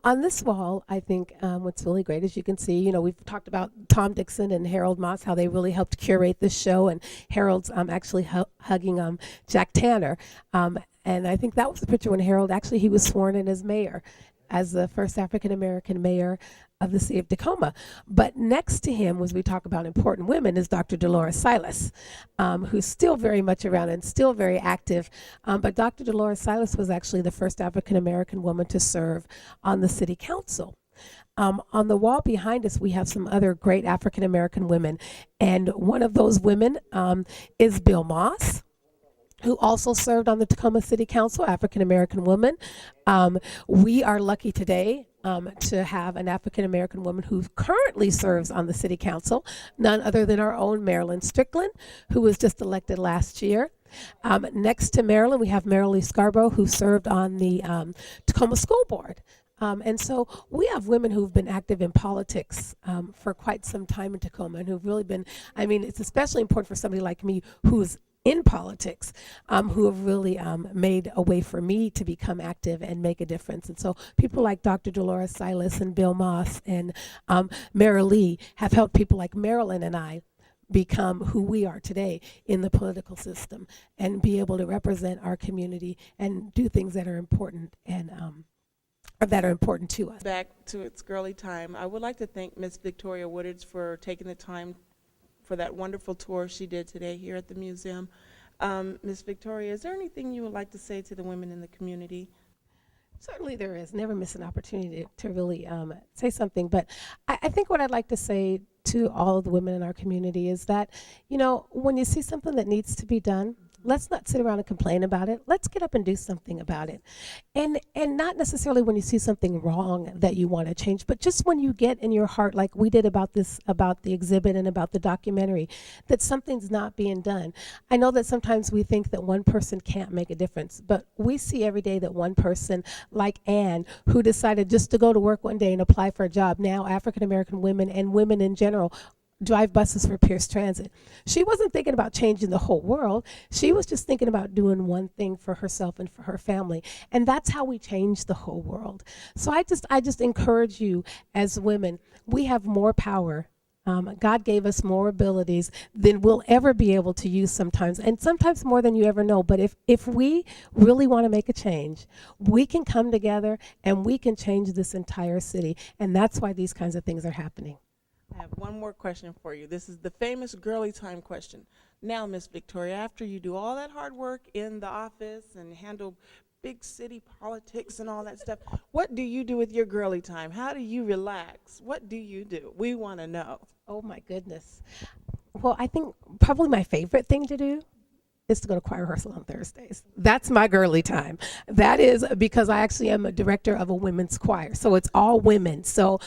On this wall, I think what's really great is you can see, we've talked about Tom Dixon and Harold Moss, how they really helped curate this show, and Harold's actually hugging Jack Tanner. And I think that was the picture when Harold, actually, he was sworn in as mayor, as the first African American mayor of the city of Tacoma. But next to him, as we talk about important women, is Dr. Dolores Silas, who's still very much around and still very active. But Dr. Dolores Silas was actually the first African American woman to serve on the city council. On the wall behind us, we have some other great African American women. And one of those women is Bill Moss, who also served on the Tacoma City Council, African American woman. We are lucky today to have an African American woman who currently serves on the City Council, none other than our own Marilyn Strickland, who was just elected last year. Next to Marilyn, we have Marilee Scarborough, who served on the Tacoma School Board. And so we have women who've been active in politics for quite some time in Tacoma and who've really been, I mean, it's especially important for somebody like me who's in politics, who have really made a way for me to become active and make a difference. And so people like Dr. Dolores Silas and Bill Moss and Marilee have helped people like Marilyn and I become who we are today in the political system and be able to represent our community and do things that are important and that are important to us. Back to its girly time, I would like to thank Miss Victoria Woodards for taking the time for that wonderful tour she did today here at the museum. Ms. Victoria, is there anything you would like to say to the women in the community? Certainly there is. Never miss an opportunity to really say something. But I think what I'd like to say to all of the women in our community is that, when you see something that needs to be done, let's not sit around and complain about it. Let's get up and do something about it. And not necessarily when you see something wrong that you want to change, but just when you get in your heart, like we did about the exhibit and about the documentary, that something's not being done. I know that sometimes we think that one person can't make a difference, but we see every day that one person like Anne, who decided just to go to work one day and apply for a job, now African American women and women in general drive buses for Pierce Transit. She wasn't thinking about changing the whole world. She was just thinking about doing one thing for herself and for her family. And that's how we change the whole world. So I just encourage you as women, we have more power. God gave us more abilities than we'll ever be able to use sometimes, and sometimes more than you ever know. But if we really want to make a change, we can come together and we can change this entire city. And that's why these kinds of things are happening. I have one more question for you. This is the famous girly time question. Now, Miss Victoria, after you do all that hard work in the office and handle big city politics and all that stuff, what do you do with your girly time? How do you relax? What do you do? We want to know. Oh my goodness. Well, I think probably my favorite thing to do is to go to choir rehearsal on Thursdays. That's my girly time. That is because I actually am a director of a women's choir. So it's all women. So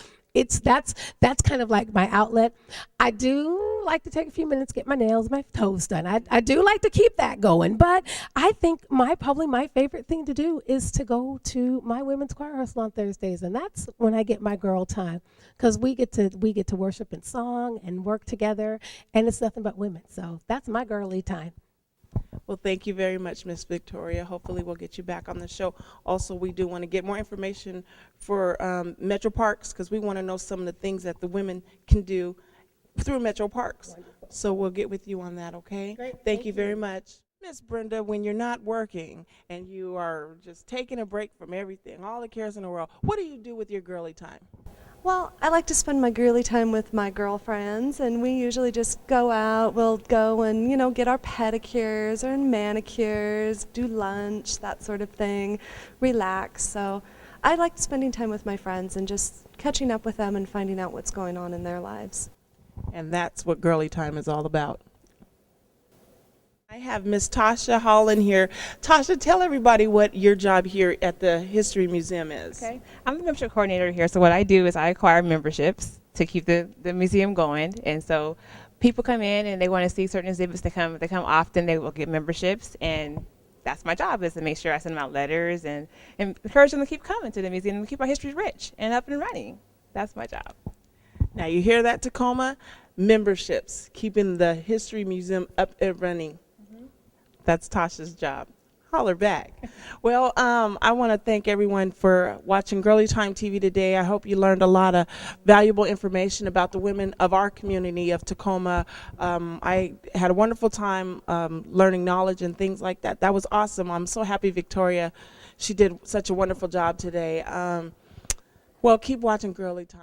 that's kind of like my outlet. I do like to take a few minutes, get my nails, my toes done. I do like to keep that going, but I think probably my favorite thing to do is to go to my women's choir rehearsal on Thursdays, and that's when I get my girl time, because we get to worship in song and work together, and it's nothing but women. So that's my girly time. Well, thank you very much, Miss Victoria. Hopefully we'll get you back on the show. Also, we do want to get more information for Metro Parks, because we want to know some of the things that the women can do through Metro Parks. Wonderful. So we'll get with you on that, okay? Great. Thank you very much. Miss Brenda, when you're not working and you are just taking a break from everything, all the cares in the world, what do you do with your girly time? Well, I like to spend my girly time with my girlfriends, and we usually just go out. We'll go and, get our pedicures or manicures, do lunch, that sort of thing, relax. So I like spending time with my friends and just catching up with them and finding out what's going on in their lives. And that's what girly time is all about. I have Miss Tasha Holland here. Tasha, tell everybody what your job here at the History Museum is. Okay, I'm the membership coordinator here. So what I do is I acquire memberships to keep the museum going. And so people come in and they want to see certain exhibits. They come often. They will get memberships, and that's my job, is to make sure I send them out letters and encourage them to keep coming to the museum and keep our history rich and up and running. That's my job. Now you hear that, Tacoma? Memberships, keeping the History Museum up and running. That's Tasha's job. Holler back. Well, I want to thank everyone for watching Girly Time TV today. I hope you learned a lot of valuable information about the women of our community of Tacoma. I had a wonderful time learning knowledge and things like that. That was awesome. I'm so happy Victoria, she did such a wonderful job today. Well, keep watching Girly Time.